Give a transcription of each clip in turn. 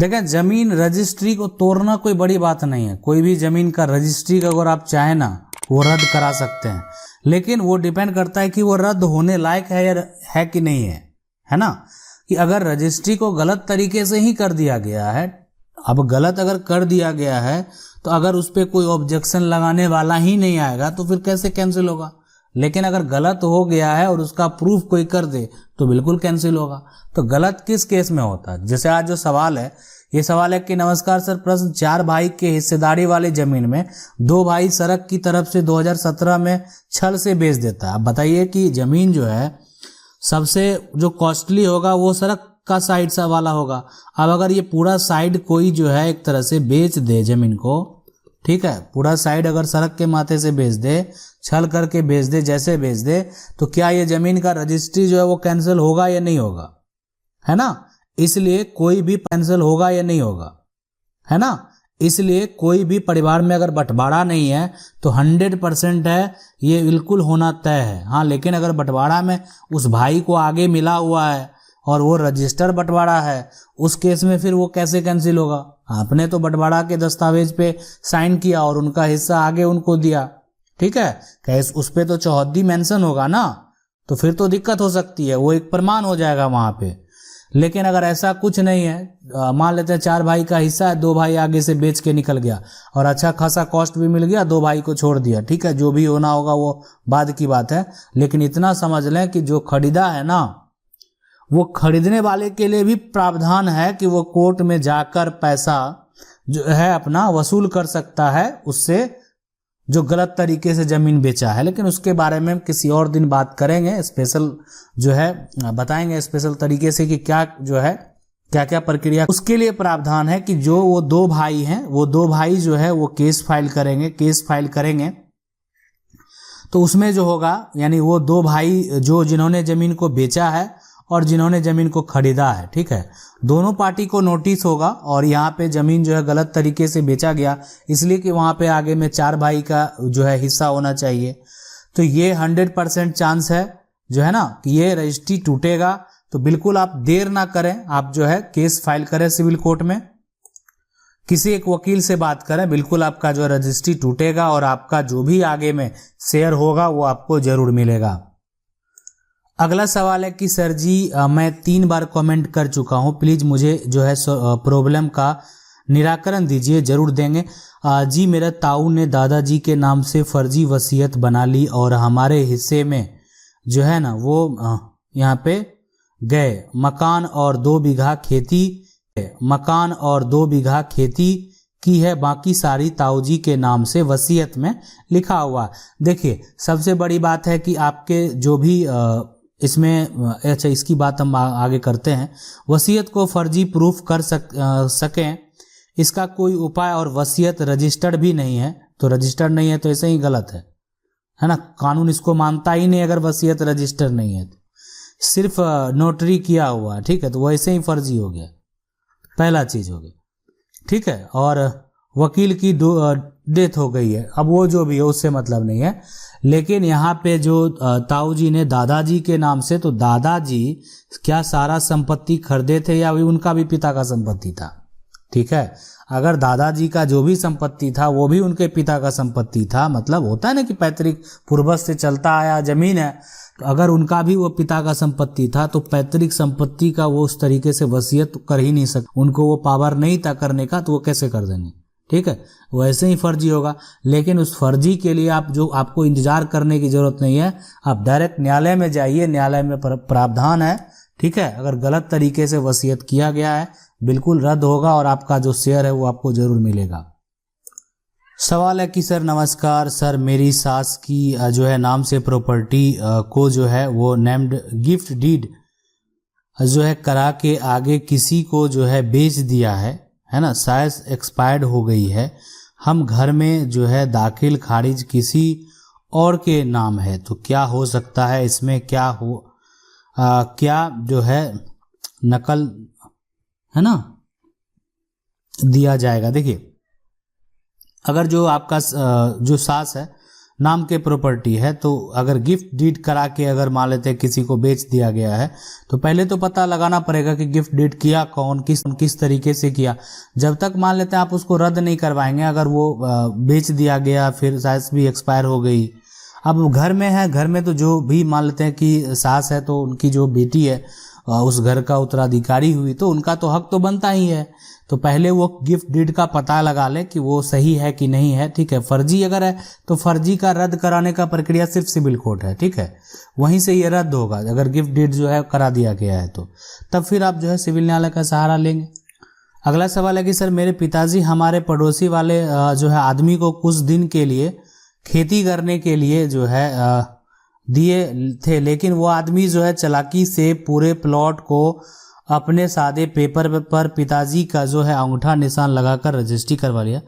देखें, जमीन रजिस्ट्री को तोड़ना कोई बड़ी बात नहीं है। कोई भी जमीन का रजिस्ट्री का अगर आप चाहें ना वो रद्द करा सकते हैं, लेकिन वो डिपेंड करता है कि वो रद्द होने लायक है या है कि नहीं है ना। कि अगर रजिस्ट्री को गलत तरीके से ही कर दिया गया है, अब गलत अगर कर दिया गया है तो अगर उस पर कोई ऑब्जेक्शन लगाने वाला ही नहीं आएगा तो फिर कैसे कैंसिल होगा। लेकिन अगर गलत हो गया है और उसका प्रूफ कोई कर दे तो बिल्कुल कैंसिल होगा। तो गलत किस केस में होता है? जैसे आज जो सवाल है, ये सवाल है कि नमस्कार सर, प्रश्न 4 भाई के हिस्सेदारी वाली जमीन में 2 भाई सड़क की तरफ से 2017 में छल से बेच देता है। अब बताइए कि जमीन जो है सबसे जो कॉस्टली होगा वो सड़क का साइड सा वाला होगा। अब अगर ये पूरा साइड कोई जो है एक तरह से बेच दे जमीन को, ठीक है, पूरा साइड अगर सड़क के माथे से बेच दे, छल करके बेच दे, जैसे बेच दे, तो क्या ये जमीन का रजिस्ट्री जो है वो कैंसिल होगा या नहीं होगा, है ना। इसलिए कोई भी कैंसिल होगा या नहीं होगा, है ना। इसलिए कोई भी परिवार में अगर बंटवारा नहीं है तो 100% है, ये बिल्कुल होना तय है। हाँ, लेकिन अगर बंटवारा में उस भाई को आगे मिला हुआ है और वो रजिस्टर बंटवारा है, उस केस में फिर वो कैसे कैंसिल होगा? आपने तो बंटवारा के दस्तावेज पे साइन किया और उनका हिस्सा आगे उनको दिया, ठीक है, कैसे उस पे तो चौहद्दी मेंशन होगा ना, तो फिर तो दिक्कत हो सकती है, वो एक प्रमाण हो जाएगा वहां पे। लेकिन अगर ऐसा कुछ नहीं है, मान लेते हैं 4 भाई का हिस्सा है, 2 भाई आगे से बेच के निकल गया और अच्छा खासा कॉस्ट भी मिल गया, 2 भाई को छोड़ दिया, ठीक है, जो भी होना होगा वो बाद की बात है। लेकिन इतना समझ लें कि जो खरीदा है ना, वो खरीदने वाले के लिए भी प्रावधान है कि वो कोर्ट में जाकर पैसा जो है अपना वसूल कर सकता है उससे जो गलत तरीके से जमीन बेचा है। लेकिन उसके बारे में किसी और दिन बात करेंगे, स्पेशल जो है बताएंगे स्पेशल तरीके से कि क्या जो है क्या क्या प्रक्रिया। उसके लिए प्रावधान है कि जो वो 2 भाई हैं, वो 2 भाई जो है वो केस फाइल करेंगे तो उसमें जो होगा, यानी वो 2 भाई जो जिन्होंने जमीन को बेचा है और जिन्होंने जमीन को खरीदा है, ठीक है, दोनों पार्टी को नोटिस होगा। और यहाँ पे जमीन जो है गलत तरीके से बेचा गया इसलिए कि वहाँ पे आगे में 4 भाई का जो है हिस्सा होना चाहिए। तो ये 100% चांस है जो है ना कि ये रजिस्ट्री टूटेगा। तो बिल्कुल आप देर ना करें, आप जो है केस फाइल करें सिविल कोर्ट में, किसी एक वकील से बात करें, बिल्कुल आपका जो रजिस्ट्री टूटेगा और आपका जो भी आगे में शेयर होगा वो आपको जरूर मिलेगा। अगला सवाल है कि सर जी मैं 3 बार कमेंट कर चुका हूं, प्लीज मुझे जो है प्रॉब्लम का निराकरण दीजिए। जरूर देंगे जी। मेरे ताऊ ने दादाजी के नाम से फर्जी वसीयत बना ली और हमारे हिस्से में जो है ना वो यहाँ पे गए मकान और 2 बीघा खेती की है, बाकी सारी ताऊजी के नाम से वसीयत में लिखा हुआ। देखिए, सबसे बड़ी बात है कि आपके जो भी इसमें अच्छा इसकी बात हम आगे करते हैं। वसीयत को फर्जी प्रूफ कर सकें इसका कोई उपाय, और वसीयत रजिस्टर्ड भी नहीं है, तो रजिस्टर्ड नहीं है तो ऐसे ही गलत है ना। कानून इसको मानता ही नहीं अगर वसीयत रजिस्टर्ड नहीं है, सिर्फ नोटरी किया हुआ, ठीक है, तो वैसे ही फर्जी हो गया, पहला चीज हो गई, ठीक है। और वकील की डेथ हो गई है, अब वो जो भी है उससे मतलब नहीं है। लेकिन यहाँ पे जो ताऊ जी ने दादाजी के नाम से, तो दादाजी क्या सारा संपत्ति खरीदे थे या उनका भी पिता का संपत्ति था? ठीक है, अगर दादाजी का जो भी संपत्ति था वो भी उनके पिता का संपत्ति था, मतलब होता है ना कि पैतृक पूर्वज से चलता आया जमीन है, तो अगर उनका भी वो पिता का संपत्ति था तो पैतृक संपत्ति का वो उस तरीके से वसीयत कर ही नहीं सकते, उनको वो पावर नहीं था करने का, तो वो कैसे कर देंगे? ठीक है, वैसे ही फर्जी होगा। लेकिन उस फर्जी के लिए आपको इंतजार करने की जरूरत नहीं है, आप डायरेक्ट न्यायालय में जाइए, न्यायालय में प्रावधान है, ठीक है। अगर गलत तरीके से वसीयत किया गया है बिल्कुल रद्द होगा और आपका जो शेयर है वो आपको जरूर मिलेगा। सवाल है कि सर नमस्कार सर, मेरी सास की जो है नाम से प्रॉपर्टी को जो है वो नेम्ड गिफ्ट डीड जो है करा के आगे किसी को जो है बेच दिया है ना, शायद एक्सपायर्ड हो गई है। हम घर में जो है दाखिल खारिज किसी और के नाम है, तो क्या हो सकता है इसमें? क्या जो है नकल है ना दिया जाएगा? देखिए, अगर जो आपका जो सास है नाम के प्रॉपर्टी है, तो अगर गिफ्ट डीड करा के अगर मान लेते हैं किसी को बेच दिया गया है, तो पहले तो पता लगाना पड़ेगा कि गिफ्ट डीड किया कौन, किस तरीके से किया। जब तक मान लेते हैं आप उसको रद्द नहीं करवाएंगे, अगर वो बेच दिया गया, फिर सास भी एक्सपायर हो गई, अब घर में है, घर में तो जो भी मान लेते हैं कि सास है तो उनकी जो बेटी है उस घर का उत्तराधिकारी हुई, तो उनका तो हक तो बनता ही है। तो पहले वो गिफ्ट डीड का पता लगा ले कि वो सही है कि नहीं है, ठीक है। फर्जी अगर है तो फर्जी का रद्द कराने का प्रक्रिया सिर्फ सिविल कोर्ट है, ठीक है, वहीं से ये रद्द होगा। अगर गिफ्ट डीड जो है करा दिया गया है तो तब फिर आप जो है सिविल न्यायालय का सहारा लेंगे। अगला सवाल है कि सर मेरे पिताजी हमारे पड़ोसी वाले जो है आदमी को कुछ दिन के लिए खेती करने के लिए जो है दिए थे, लेकिन वो आदमी जो है चालाकी से पूरे प्लॉट को अपने सादे पेपर पर पिताजी का जो है अंगूठा निशान लगाकर रजिस्ट्री करवा लिया,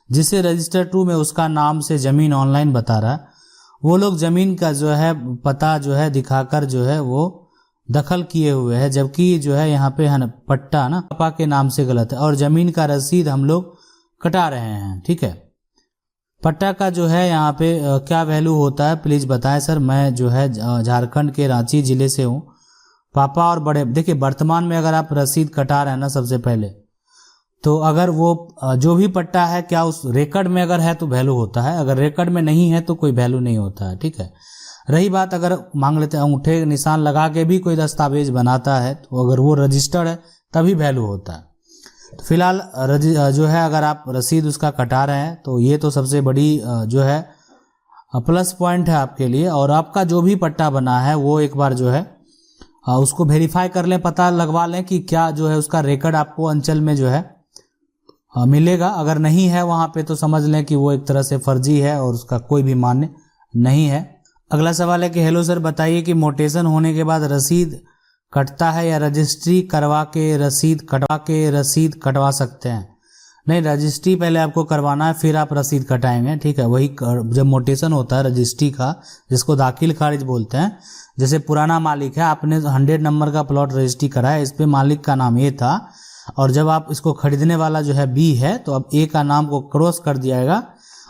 जिसे रजिस्टर 2 में उसका नाम से जमीन ऑनलाइन बता रहा है। वो लोग जमीन का जो है पता जो है दिखाकर जो है वो दखल किए हुए हैं, जबकि जो है यहाँ पे है पट्टा ना पापा के नाम से गलत है और जमीन का रसीद हम लोग कटा रहे हैं, ठीक है। पट्टा का जो है यहाँ पे क्या वैल्यू होता है प्लीज बताएं सर। मैं जो है झारखंड के रांची जिले से हूँ। पापा और बड़े, देखिए वर्तमान में अगर आप रसीद कटा रहे हैं ना, सबसे पहले तो अगर वो जो भी पट्टा है क्या उस रिकॉर्ड में अगर है तो वैल्यू होता है, अगर रिकॉर्ड में नहीं है तो कोई वैल्यू नहीं होता है, ठीक है। रही बात अगर मांग लेते हैं अंगूठे निशान लगा के भी कोई दस्तावेज बनाता है, तो अगर वो रजिस्टर्ड है तभी वैल्यू होता है। तो फिलहाल जो है अगर आप रसीद उसका कटा रहे हैं तो ये तो सबसे बड़ी जो है प्लस पॉइंट है आपके लिए। और आपका जो भी पट्टा बना है वो एक बार जो है उसको वेरीफाई कर लें, पता लगवा लें कि क्या जो है उसका रिकॉर्ड आपको अंचल में जो है मिलेगा। अगर नहीं है वहाँ पे तो समझ लें कि वो एक तरह से फर्जी है और उसका कोई भी मान्य नहीं है। अगला सवाल है कि हेलो सर बताइए कि मोटेशन होने के बाद रसीद कटता है या रजिस्ट्री करवा के रसीद कटवा सकते हैं? नहीं, रजिस्ट्री पहले आपको करवाना है फिर आप रसीद कटाएंगे, ठीक है। वही जब मोटेशन होता है रजिस्ट्री का, जिसको दाखिल खारिज बोलते हैं, जैसे पुराना मालिक है, आपने 100 नंबर का प्लॉट रजिस्ट्री करा है, इस पे मालिक का नाम ए था और जब आप इसको खरीदने वाला जो है बी है, तो अब ए का नाम को क्रॉस कर दिया जाएगा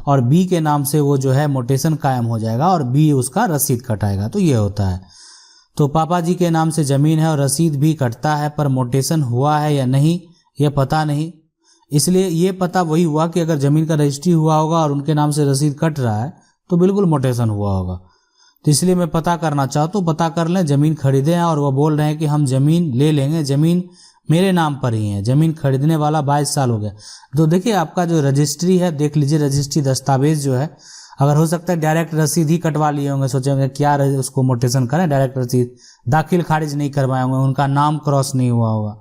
और बी के नाम से वो जो है मोटेशन कायम हो जाएगा और बी उसका रसीद कटाएगा। तो ये होता है। तो पापा जी के नाम से जमीन है और रसीद भी कटता है, पर मोटेशन हुआ है या नहीं ये पता नहीं। इसलिए ये पता वही हुआ कि अगर जमीन का रजिस्ट्री हुआ होगा और उनके नाम से रसीद कट रहा है तो बिल्कुल मोटेशन हुआ होगा। तो इसलिए मैं पता करना चाहता हूँ, पता कर लें। जमीन खरीदे हैं और वो बोल रहे हैं कि हम जमीन ले लेंगे, जमीन मेरे नाम पर ही है, जमीन खरीदने वाला 22 साल हो गया। तो देखिए आपका जो रजिस्ट्री है, देख लीजिए रजिस्ट्री दस्तावेज जो है, अगर हो सकता है डायरेक्ट रसीद ही कटवा लिए होंगे, सोचे क्या उसको मोटेशन करें, डायरेक्ट रसीद दाखिल खारिज नहीं करवाए होंगे, उनका नाम क्रॉस नहीं हुआ होगा,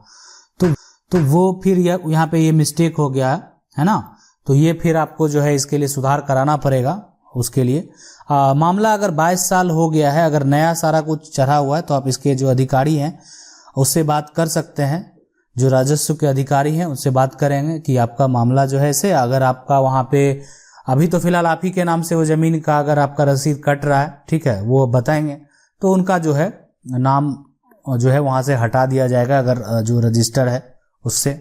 तो वो फिर यहाँ पे ये मिस्टेक हो गया है ना। तो ये फिर आपको जो है इसके लिए सुधार कराना पड़ेगा। उसके लिए मामला अगर 22 साल हो गया है, अगर नया सारा कुछ चढ़ा हुआ है, तो आप इसके जो अधिकारी हैं उससे बात कर सकते हैं, जो राजस्व के अधिकारी हैं उनसे बात करेंगे कि आपका मामला जो है ऐसे, अगर आपका वहाँ पे अभी तो फिलहाल आप ही के नाम से वो जमीन का अगर आपका रसीद कट रहा है, ठीक है, वो बताएंगे तो उनका जो है नाम जो है वहाँ से हटा दिया जाएगा, अगर जो रजिस्टर है उससे।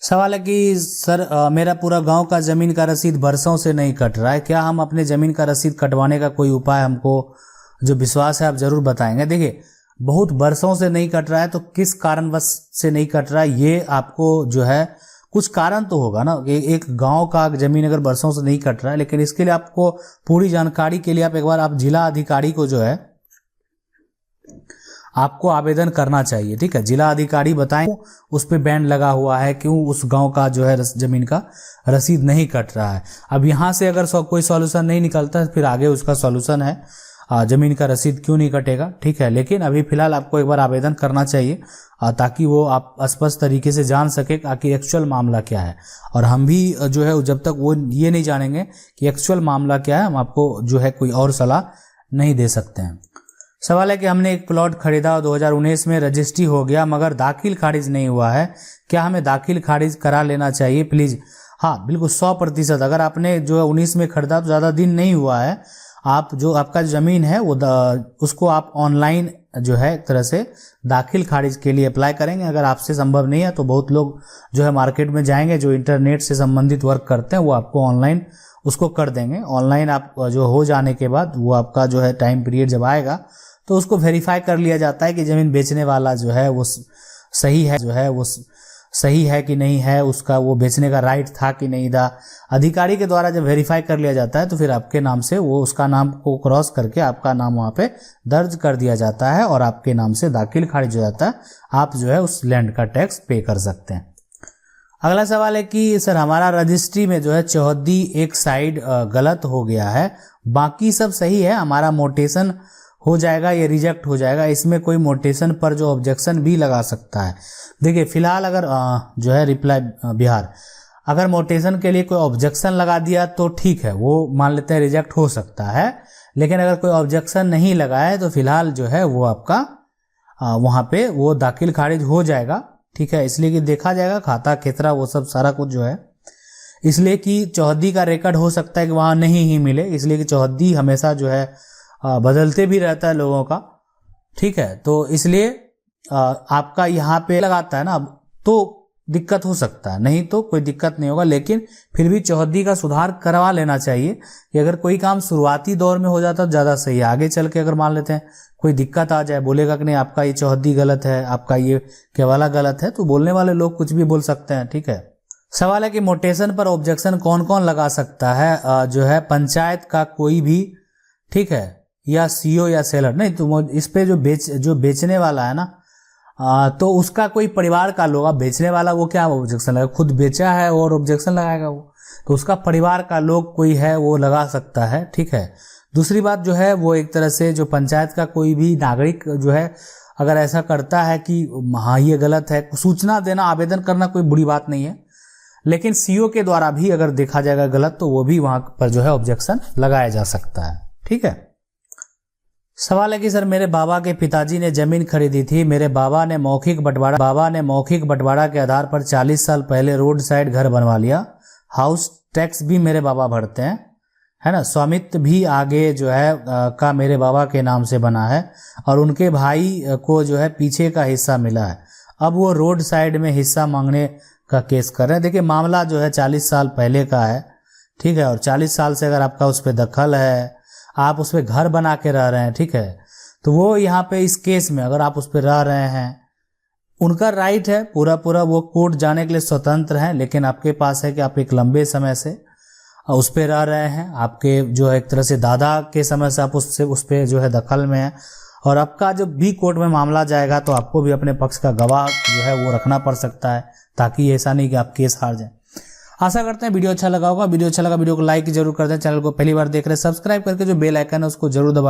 सवाल है कि सर मेरा पूरा गांव का जमीन का रसीद बरसों से नहीं कट रहा है, क्या हम अपने जमीन का रसीद कटवाने का कोई उपाय हमको जो विश्वास है आप जरूर बताएंगे। देखिए बहुत बरसों से नहीं कट रहा है तो किस कारणवश से नहीं कट रहा है, ये आपको जो है कुछ कारण तो होगा ना। एक गांव का जमीन अगर बरसों से नहीं कट रहा है, लेकिन इसके लिए आपको पूरी जानकारी के लिए आप एक बार आप जिला अधिकारी को जो है आपको आवेदन करना चाहिए, ठीक है। जिला अधिकारी बताएं उस पे बैन लगा हुआ है, क्यों उस गांव का जो है जमीन का रसीद नहीं कट रहा है। अब यहाँ से अगर कोई सॉल्यूशन नहीं निकलता फिर आगे उसका सॉल्यूशन है जमीन का रसीद क्यों नहीं कटेगा, ठीक है। लेकिन अभी फिलहाल आपको एक बार आवेदन करना चाहिए ताकि वो आप स्पष्ट तरीके से जान सके कि एक्चुअल मामला क्या है। और हम भी जो है जब तक वो ये नहीं जानेंगे कि एक्चुअल मामला क्या है, हम आपको जो है कोई और सलाह नहीं दे सकते हैं। सवाल है कि हमने एक प्लॉट खरीदा और 2019 में रजिस्ट्री हो गया मगर दाखिल खारिज नहीं हुआ है, क्या हमें दाखिल खारिज करा लेना चाहिए प्लीज? हाँ बिल्कुल 100%। अगर आपने जो है 19 में खरीदा तो ज़्यादा दिन नहीं हुआ है, आप जो आपका ज़मीन है वो उसको आप ऑनलाइन जो है एक तरह से दाखिल खारिज के लिए अप्लाई करेंगे। अगर आपसे संभव नहीं है तो बहुत लोग जो है मार्केट में जाएंगे जो इंटरनेट से संबंधित वर्क करते हैं, वो आपको ऑनलाइन उसको कर देंगे ऑनलाइन। आप जो हो जाने के बाद वो आपका जो है टाइम पीरियड जब आएगा तो उसको वेरीफाई कर लिया जाता है कि ज़मीन बेचने वाला जो है वो सही है, जो है वो सही है कि नहीं है, उसका वो बेचने का राइट था कि नहीं था। अधिकारी के द्वारा जब वेरीफाई कर लिया जाता है तो फिर आपके नाम से वो उसका नाम को क्रॉस करके आपका नाम वहाँ पे दर्ज कर दिया जाता है और आपके नाम से दाखिल खारिज हो जाता है। आप जो है उस लैंड का टैक्स पे कर सकते हैं। अगला सवाल है कि सर हमारा रजिस्ट्री में जो है चौहद्दी एक साइड गलत हो गया है, बाकी सब सही है, हमारा मोटेशन हो जाएगा, ये रिजेक्ट हो जाएगा, इसमें कोई मोटेशन पर जो ऑब्जेक्शन भी लगा सकता है। देखिए फिलहाल अगर जो है रिप्लाई बिहार अगर मोटेशन के लिए कोई ऑब्जेक्शन लगा दिया तो ठीक है, वो मान लेते हैं रिजेक्ट हो सकता है। लेकिन अगर कोई ऑब्जेक्शन नहीं लगाए तो फिलहाल जो है वो आपका वहाँ पे वो दाखिल खारिज हो जाएगा। ठीक है, इसलिए कि देखा जाएगा खाता खेतरा वो सब सारा कुछ जो है, इसलिए कि चौहद्दी का रिकॉर्ड हो सकता है कि वहाँ नहीं ही मिले, इसलिए कि चौहद्दी हमेशा जो है बदलते भी रहता है लोगों का। ठीक है, तो इसलिए आपका यहाँ पे लगाता है ना तो दिक्कत हो सकता है, नहीं तो कोई दिक्कत नहीं होगा। लेकिन फिर भी चौहद्दी का सुधार करवा लेना चाहिए कि अगर कोई काम शुरुआती दौर में हो जाता तो ज़्यादा सही है। आगे चल के अगर मान लेते हैं कोई दिक्कत आ जाए, बोलेगा कि नहीं आपका ये चौहद्दी गलत है, आपका ये केवाला गलत है, तो बोलने वाले लोग कुछ भी बोल सकते हैं। ठीक है, सवाल है कि मोटेशन पर ऑब्जेक्शन कौन कौन लगा सकता है? जो है पंचायत का कोई भी, ठीक है, या सीओ या सेलर। नहीं तो इस पे जो बेचने वाला है ना तो उसका कोई परिवार का लोग, बेचने वाला वो क्या ऑब्जेक्शन लगाएगा? खुद बेचा है और ऑब्जेक्शन लगाएगा वो, तो उसका परिवार का लोग कोई है वो लगा सकता है। ठीक है, दूसरी बात जो है वो एक तरह से जो पंचायत का कोई भी नागरिक जो है अगर ऐसा करता है कि हाँ ये गलत है, सूचना देना, आवेदन करना कोई बुरी बात नहीं है। लेकिन सीओ के द्वारा भी अगर देखा जाएगा गलत तो वो भी वहां पर जो है ऑब्जेक्शन लगाया जा सकता है। ठीक है, सवाल है कि सर मेरे बाबा के पिताजी ने जमीन खरीदी थी, मेरे बाबा ने मौखिक बंटवारा के आधार पर 40 साल पहले रोड साइड घर बनवा लिया, हाउस टैक्स भी मेरे बाबा भरते हैं, है ना, स्वामित्व भी आगे जो है का मेरे बाबा के नाम से बना है और उनके भाई को जो है पीछे का हिस्सा मिला है। अब वो रोड साइड में हिस्सा मांगने का केस कर रहे हैं। देखिए मामला जो है 40 साल पहले का है। ठीक है, और 40 साल से अगर आपका उस पर दखल है, आप उस पर घर बना के रह रहे हैं, ठीक है, तो वो यहाँ पे इस केस में अगर आप उस पर रह रहे हैं, उनका राइट है पूरा वो कोर्ट जाने के लिए स्वतंत्र है। लेकिन आपके पास है कि आप एक लंबे समय से उस पर रह रहे हैं, आपके जो एक तरह से दादा के समय से आप उस पर जो है दखल में है, और आपका जब भी कोर्ट में मामला जाएगा तो आपको भी अपने पक्ष का गवाह जो है वो रखना पड़ सकता है, ताकि ऐसा नहीं कि आप केस हार जाए। आशा करते हैं वीडियो अच्छा लगा होगा। वीडियो अच्छा लगा वीडियो को लाइक जरूर कर दें। चैनल को पहली बार देख रहे हैं सब्सक्राइब करके जो बेल आइकन है उसको जरूर दबा